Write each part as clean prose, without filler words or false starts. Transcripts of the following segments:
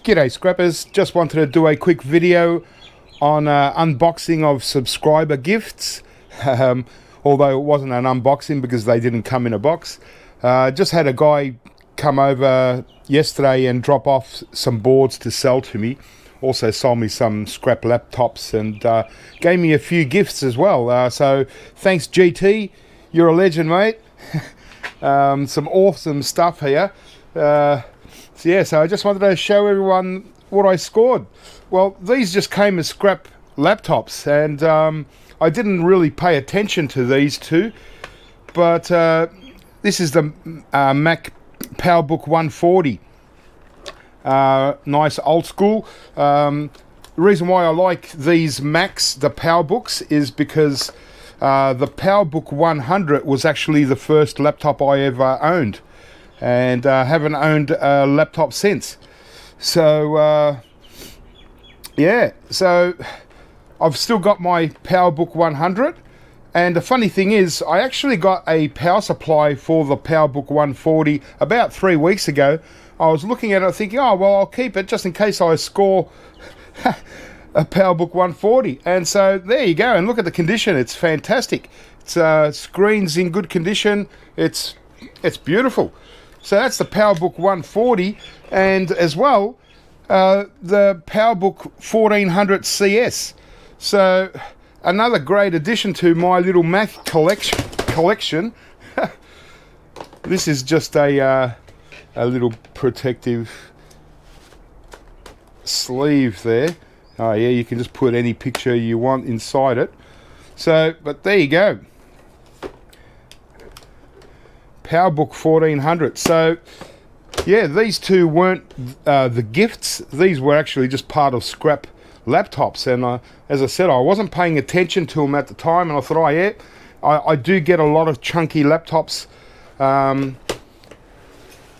G'day scrappers, just wanted to do a quick video on unboxing of subscriber gifts, although it wasn't an unboxing because they didn't come in a box. Just had a guy come over yesterday and drop off some boards to sell to me. Also sold me some scrap laptops and gave me a few gifts as well. So thanks GT, you're a legend, mate. Some awesome stuff here. So I just wanted to show everyone what I scored. Well, these just came as scrap laptops, and I didn't really pay attention to these two, but this is the Mac Powerbook 140. Nice old school. The reason why I like these Macs, the Powerbooks, is because the Powerbook 100 was actually the first laptop I ever owned, and haven't owned a laptop since. So yeah, so I've still got my Powerbook 100, and the funny thing is I actually got a power supply for the Powerbook 140 about 3 weeks ago. I was looking at it thinking, oh well, I'll keep it just in case I score a Powerbook 140, and so there you go. And look at the condition, it's fantastic. It's screen's in good condition, it's beautiful. So that's the Powerbook 140, and as well the Powerbook 1400 CS. So another great addition to my little Mac collection. This is just a little protective sleeve there. Oh yeah, you can just put any picture you want inside it. So, but there you go. Powerbook 1400. So yeah, these two weren't the gifts. These were actually just part of scrap laptops, and as I said, I wasn't paying attention to them at the time, and I thought, oh yeah, I do get a lot of chunky laptops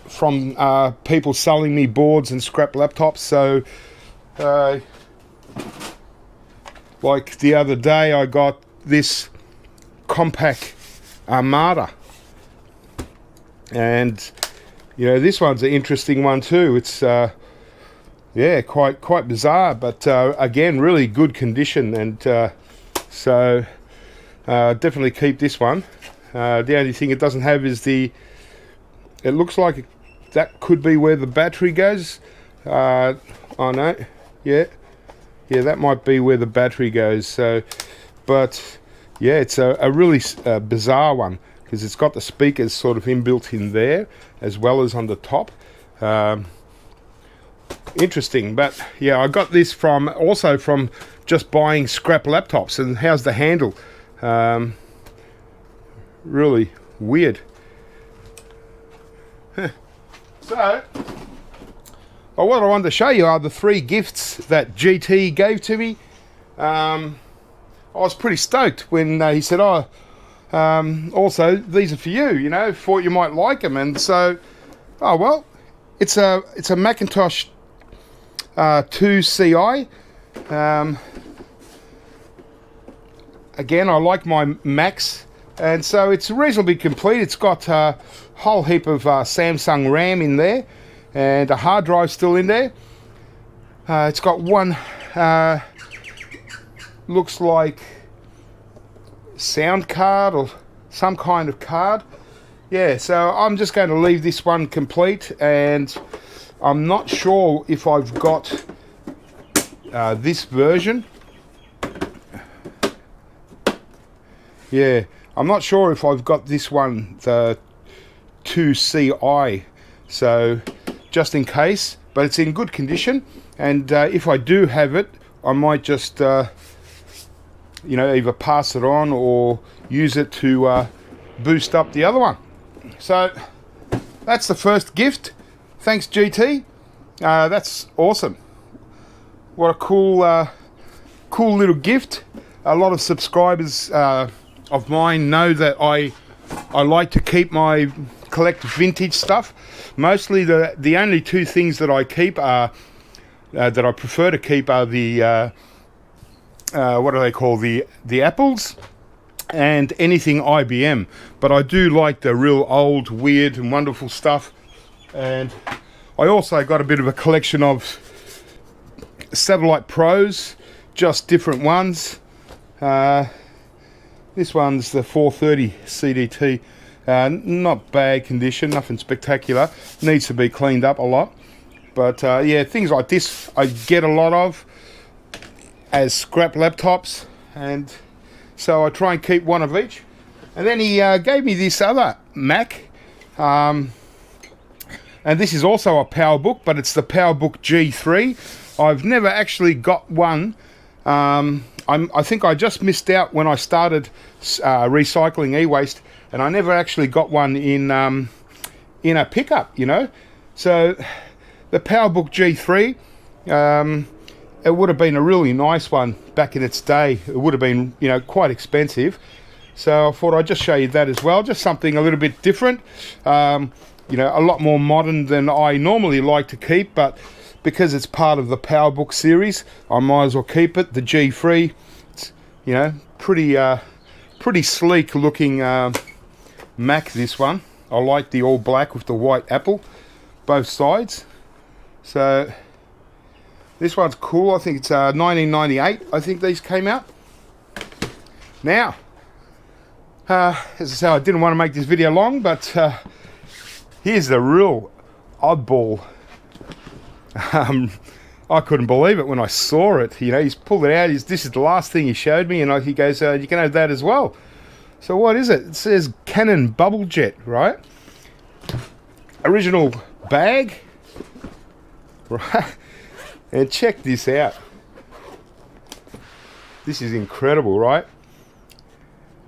from people selling me boards and scrap laptops. So like the other day I got this compact Armada, and you know, this one's an interesting one too. It's yeah, quite bizarre, but again, really good condition, and so definitely keep this one. The only thing it doesn't have is it looks like that could be where the battery goes. Oh no, yeah, that might be where the battery goes. So, but yeah, it's a really bizarre one, because it's got the speakers sort of inbuilt in there as well as on the top. Interesting. But yeah, I got this also from just buying scrap laptops. And how's the handle? Really weird. So what I wanted to show you are the 3 gifts that GT gave to me. I was pretty stoked when he said, oh, also these are for you, you know, thought you might like them. And so, oh well, it's a Macintosh 2 CI. Again, I like my Macs, and so it's reasonably complete. It's got a whole heap of Samsung RAM in there, and a hard drive still in there. It's got one looks like sound card or some kind of card. Yeah, so I'm just going to leave this one complete, and I'm not sure if I've got this version. Yeah, I'm not sure if I've got this one, the 2CI, so just in case, but it's in good condition, and if I do have it, I might just you know, either pass it on or use it to boost up the other one. So that's the first gift. Thanks GT. That's awesome. What a cool little gift. A lot of subscribers of mine know that I like to keep my collect vintage stuff. Mostly the only 2 things that I keep are that I prefer to keep are the what do they call, the apples, and anything IBM. But I do like the real old, weird and wonderful stuff. And I also got a bit of a collection of Satellite Pros, just different ones. This one's the 430 CDT. Not bad condition, nothing spectacular. Needs to be cleaned up a lot. But yeah, things like this I get a lot of as scrap laptops, and so I try and keep one of each. And then he gave me this other Mac, and this is also a Powerbook, but it's the Powerbook G3. I've never actually got one. I think I just missed out when I started recycling eWaste, and I never actually got one in a pickup, you know. So the Powerbook G3, it would have been a really nice one back in its day. It would have been, you know, quite expensive. So I thought I'd just show you that as well, just something a little bit different. You know, a lot more modern than I normally like to keep, but because it's part of the Powerbook series, I might as well keep it. The G3, it's, you know, pretty sleek looking Mac, this one. I like the all black with the white apple, both sides. So this one's cool. I think it's 1998, I think these came out. Now, as I say, I didn't want to make this video long, but here's the real oddball. I couldn't believe it when I saw it. You know, he's pulled it out. This is the last thing he showed me, and he goes, you can have that as well. So what is it? It says Canon Bubble Jet, right? Original bag, right? And check this out. This is incredible, right?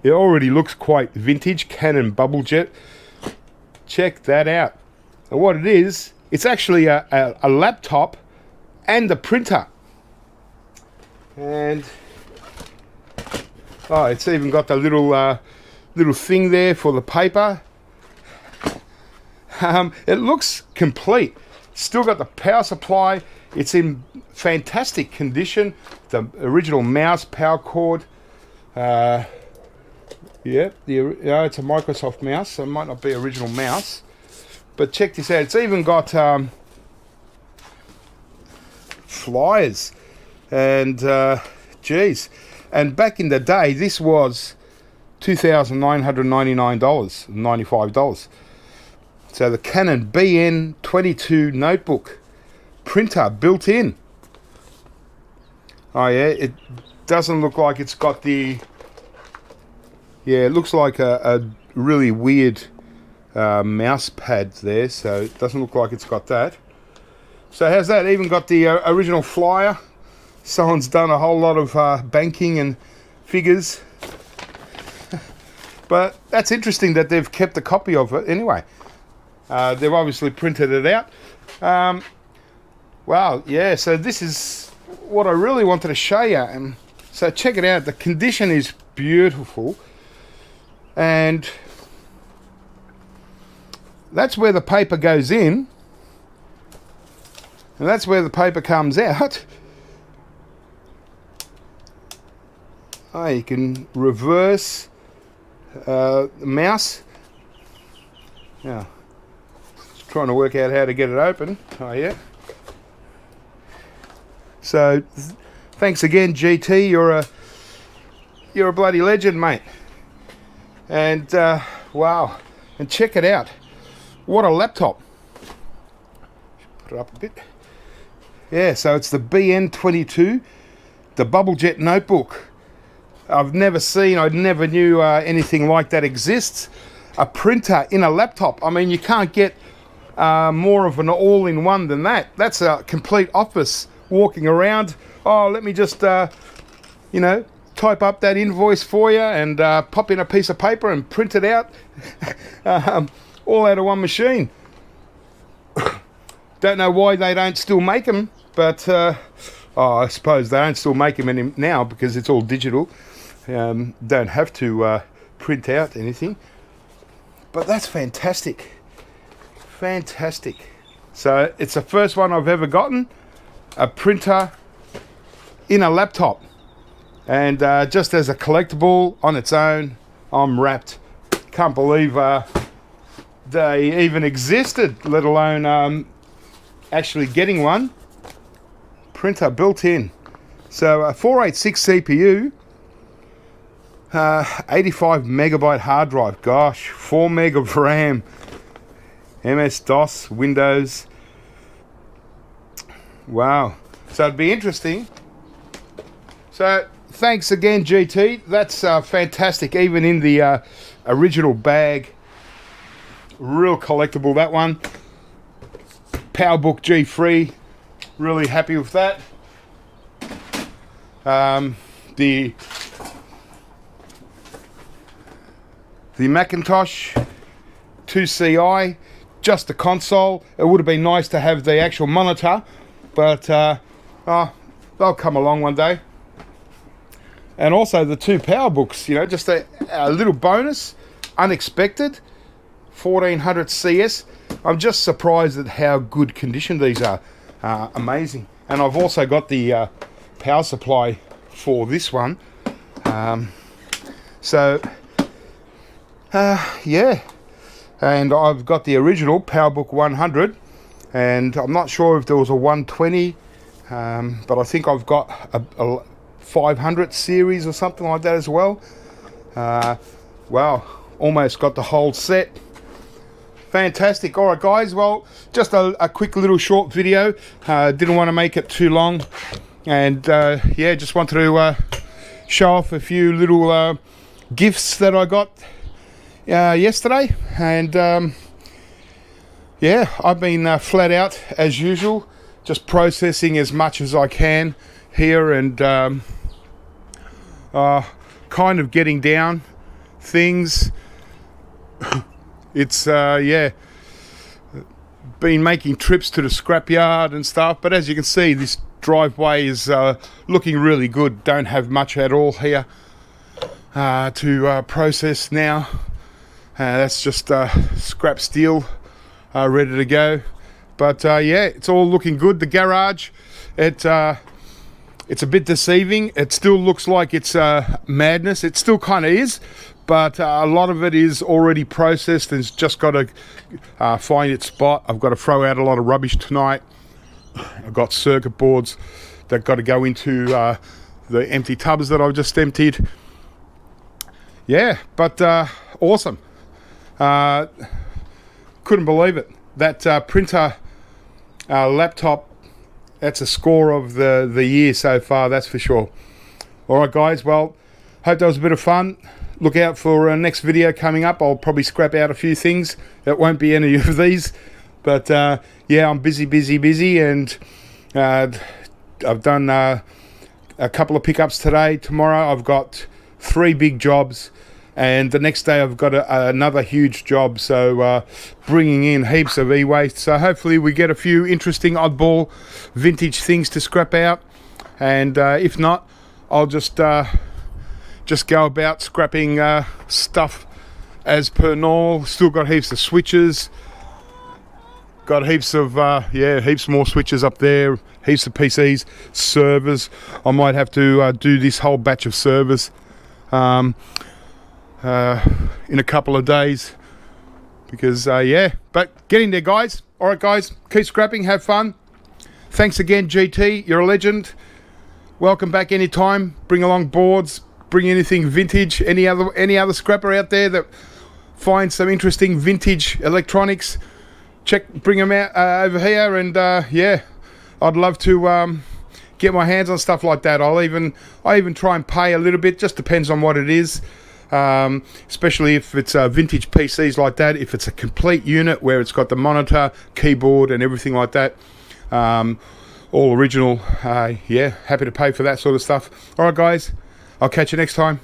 It already looks quite vintage. Canon Bubble Jet. Check that out. And what it is, it's actually a laptop and a printer. And oh, it's even got the little thing there for the paper. It looks complete. Still got the power supply. It's in fantastic condition. The original mouse, power cord. Yeah, it's a Microsoft mouse, so it might not be original mouse. But check this out. It's even got flyers, and geez. And back in the day, this was $2,999, $95. So the Canon BN-22 notebook, printer built in. Oh yeah, it doesn't look like it's got the... Yeah, it looks like a really weird mouse pad there, so it doesn't look like it's got that. So how's that? Even got the original flyer. Someone's done a whole lot of banking and figures. But that's interesting that they've kept a copy of it anyway. They've obviously printed it out. Wow, yeah, so this is what I really wanted to show you. And so check it out. The condition is beautiful. And that's where the paper goes in, and that's where the paper comes out. Oh, you can reverse the mouse. Yeah, just trying to work out how to get it open. Oh yeah. So thanks again, GT. You're a bloody legend, mate. And wow, and check it out. What a laptop. Put it up a bit. Yeah, so it's the BN-22, the Bubble Jet notebook. I've never seen, I never knew anything like that exists. A printer in a laptop. I mean, you can't get more of an all-in-one than that. That's a complete office walking around. Oh, let me just, you know, type up that invoice for you and pop in a piece of paper and print it out. All out of one machine. Don't know why they don't still make them, but oh, I suppose they don't still make them now because it's all digital. Don't have to print out anything. But that's fantastic. Fantastic. So it's the first one I've ever gotten, a printer in a laptop. And just as a collectible on its own, I'm wrapped. Can't believe they even existed, let alone actually getting one. printer built in. So a 486 CPU, 85 megabyte hard drive. Gosh, 4 meg of RAM. MS-DOS, Windows. Wow. So it'd be interesting. So thanks again, GT. That's fantastic. Even in the original bag. Real collectible, that one. Powerbook G3. Really happy with that. The Macintosh 2CI, just the console. It would have been nice to have the actual monitor, but they'll come along one day. And also the two Powerbooks, you know, just a little bonus, unexpected, 1400 CS. I'm just surprised at how good condition these are. Amazing. And I've also got the power supply for this one. Yeah, and I've got the original Powerbook 100, and I'm not sure if there was a 120, but I think I've got a 500 series or something like that as well. Wow, almost got the whole set. Fantastic. All right, guys, well, just a quick little short video. Didn't want to make it too long, and yeah, just wanted to show off a few little gifts that I got yesterday. And yeah, I've been flat out as usual, just processing as much as I can here, and kind of getting down things. It's yeah, been making trips to the scrapyard and stuff, but as you can see, this driveway is looking really good. Don't have much at all here to process now. That's just scrap steel ready to go. But yeah, it's all looking good. The garage, it's a bit deceiving. It still looks like it's madness. It still kind of is, but a lot of it is already processed and it's just got to find its spot. I've got to throw out a lot of rubbish tonight. I've got circuit boards that got to go into the empty tubs that I've just emptied. Yeah, but awesome. Couldn't believe it. That printer laptop, that's a score of the year so far, that's for sure. Alright guys, well, hope that was a bit of fun. Look out for next video coming up. I'll probably scrap out a few things. It won't be any of these, but yeah, I'm busy, and I've done a couple of pickups today. Tomorrow I've got 3 big jobs, and the next day I've got another huge job, so bringing in heaps of e-waste. So hopefully we get a few interesting oddball vintage things to scrap out, and if not, I'll just go about scrapping stuff as per normal. Still got heaps of switches, got heaps of yeah, heaps more switches up there, heaps of PCs, servers. I might have to do this whole batch of servers in a couple of days, because yeah, but getting there, guys. All right guys, keep scrapping, have fun. Thanks again, GT, you're a legend. Welcome back anytime. Bring along boards, bring anything vintage, any other scrapper out there that finds some interesting vintage electronics, bring them out over here, and yeah, I'd love to get my hands on stuff like that. I even try and pay a little bit, just depends on what it is. Especially if it's vintage PCs like that, if it's a complete unit where it's got the monitor, keyboard and everything like that, all original, yeah, happy to pay for that sort of stuff. Alright guys, I'll catch you next time.